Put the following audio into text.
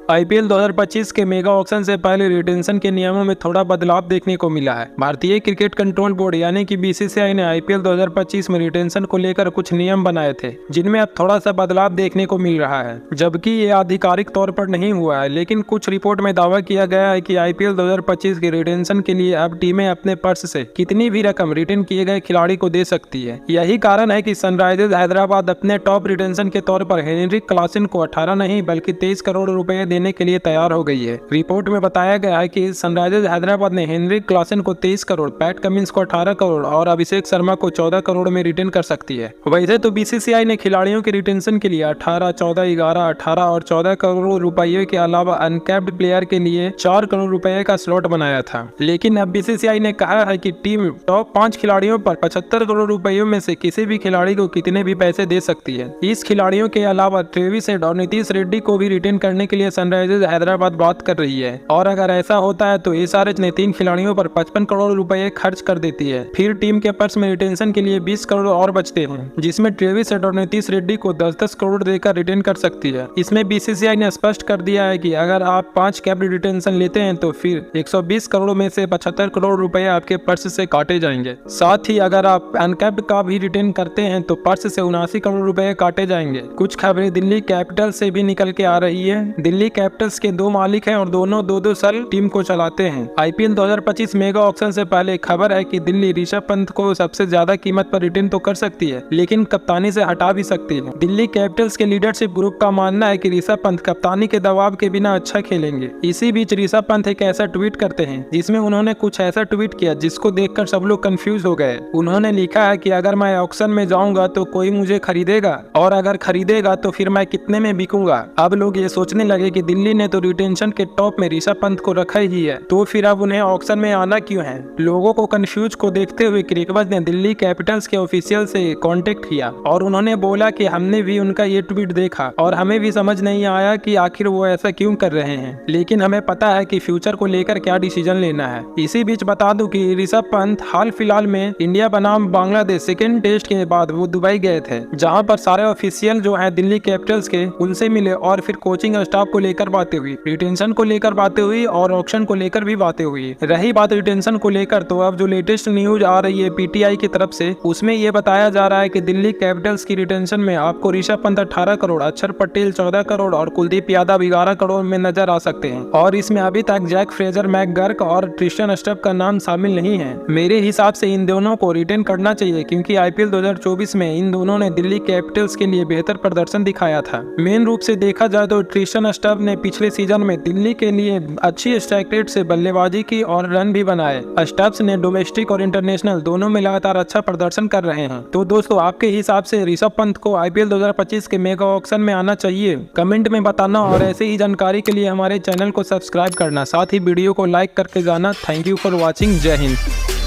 IPL 2025 के mega auction से पहले रिटेंशन के नियमों में थोड़ा बदलाव देखने को मिला है। भारतीय क्रिकेट कंट्रोल बोर्ड यानी कि बीसीसीआई ने आईपीएल 2025 में रिटेंशन को लेकर कुछ नियम बनाए थे, जिनमें अब थोड़ा सा बदलाव देखने को मिल रहा है। जबकि ये आधिकारिक तौर पर नहीं हुआ है, लेकिन कुछ रिपोर्ट में दावा किया गया है कि आईपीएल 2025 के रिटेंशन के लिए अब टीमें अपने पर्स से कितनी भी रकम रिटेन किए गए खिलाड़ी को दे सकती है। यही कारण है कि सनराइजर्स हैदराबाद अपने टॉप रिटेंशन के तौर पर हेनरिक क्लासन को 18 नहीं बल्कि 23 करोड़ रुपए देने के लिए तैयार हो गई है। रिपोर्ट में बताया गया है कि सनराइजर्स हैदराबाद ने हेनरिक क्लासन को 23 करोड़, पैट कमिंस को 18 करोड़ और अभिषेक शर्मा को 14 करोड़ में रिटेन कर सकती है। वैसे तो बीसीसीआई ने खिलाड़ियों के रिटेंशन के लिए 18, 14, 11, 18 और 14 करोड़ रुपये के अलावा अनकैप्ड प्लेयर के लिए 4 करोड़ रुपए का स्लॉट बनाया था। लेकिन अब बीसीसीआई ने कहा है कि टीम टॉप 5 खिलाड़ियों पर 75 करोड़ रुपयों में से किसी भी खिलाड़ी को कितने भी पैसे दे सकती है। इस खिलाड़ियों के अलावा ट्रेविस हेड और नीतीश रेड्डी को भी रिटेन करने के लिए सनराइजर्स हैदराबाद बात कर रही है। और अगर ऐसा होता है तो एसआरएच ने 3 खिलाड़ियों पर 55 करोड़ रुपए खर्च कर देती है। फिर टीम के पर्स में रिटेंशन के लिए 20 करोड़ और बचते हैं, जिसमें ट्रेविस हेड और नीतीश रेड्डी को 10-10 करोड़ देकर रिटेन कर सकती है। इसमें बीसीसीआई ने स्पष्ट कर दिया है कि अगर आप 5 कैप रिटेंशन लेते हैं तो फिर 120 करोड़ में से 75 करोड़ रुपए आपके पर्स से काटे जाएंगे। साथ ही अगर आप अनकैप्ड का भी रिटेन करते हैं तो पर्स से 79 करोड़ रुपए काटे जाएंगे। कुछ खबरें दिल्ली कैपिटल्स से भी निकल के आ रही है। दिल्ली कैपिटल्स के 2 मालिक हैं और दोनों 2-2 साल टीम को चलाते हैं। आईपीएल 2025 मेगा ऑक्शन से पहले खबर है कि दिल्ली ऋषभ पंत को सबसे ज्यादा कीमत पर रिटेन तो कर सकती है, लेकिन कप्तानी से हटा भी सकती है। दिल्ली कैपिटल्स के लीडरशिप ग्रुप का मानना है कि ऋषभ पंत कप्तानी के दबाव के बिना अच्छा खेलेंगे। इसी बीच ऋषभ पंत एक ऐसा ट्वीट करते हैं जिसमें उन्होंने कुछ ऐसा ट्वीट किया जिसको देखकर सब लोग कंफ्यूज हो गए। उन्होंने लिखा है कि अगर मैं ऑक्शन में जाऊंगा तो कोई मुझे खरीदेगा, और अगर खरीदेगा तो फिर मैं कितने में बिकूंगा। अब लोग ये सोचने लगे कि दिल्ली ने तो रिटेंशन के टॉप में ऋषभ पंत को रखा ही है, तो फिर अब उन्हें ऑक्शन में आना क्यों है। लोगों को कंफ्यूज को देखते हुए क्रिकबज़ ने दिल्ली कैपिटल्स के ऑफिशियल से कांटेक्ट किया और उन्होंने बोला कि हमने भी उनका ये ट्वीट देखा और हमें भी समझ नहीं आया कि आखिर वो ऐसा क्यों कर रहे हैं, लेकिन हमें पता है कि फ्यूचर को लेकर क्या डिसीजन लेना है। इसी बीच बता दूं कि ऋषभ पंत हाल फिलहाल में इंडिया बनाम बांग्लादेश सेकेंड टेस्ट के बाद वो दुबई गए थे, जहां पर सारे ऑफिशियल जो है दिल्ली कैपिटल्स के उनसे मिले और फिर कोचिंग स्टाफ को लेकर बातें हुई, रिटेंशन को लेकर बातें हुई और ऑक्शन को लेकर भी बातें हुई। रही बात रिटेंशन को लेकर, तो अब जो लेटेस्ट न्यूज आ रही है पीटीआई की तरफ से, उसमें ये बताया जा रहा है कि दिल्ली कैपिटल्स की रिटेंशन में आपको ऋषभ पंत 18 करोड़, अक्षर पटेल 14 करोड़ और कुलदीप यादव 11 करोड़ में नजर आ सकते हैं। और इसमें अभी तक जैक फ्रेजर, मैकगर्क और ट्रिस्टन स्टफ का नाम शामिल नहीं है। मेरे हिसाब से इन दोनों को रिटेन करना चाहिए, क्योंकि आईपीएल 2024 में इन दोनों ने दिल्ली कैपिटल्स के लिए बेहतर प्रदर्शन दिखाया था। मेन रूप से देखा जाए तो ट्रिस्टन स्टफ ने पिछले सीजन में दिल्ली के लिए अच्छी स्ट्राइक रेट से बल्लेबाजी की और रन भी बनाए। स्टफ्स ने डोमेस्टिक और इंटरनेशनल दोनों में लगातार अच्छा प्रदर्शन कर रहे हैं। तो दोस्तों, आपके हिसाब से ऋषभ पंत को आईपीएल 2025 के मेगा ऑक्शन में आना चाहिए? कमेंट में बताना और ऐसे ही जानकारी के लिए हमारे चैनल को सब्सक्राइब करना, साथ ही वीडियो को लाइक करके जाना। Thank you for watching. जय हिंद।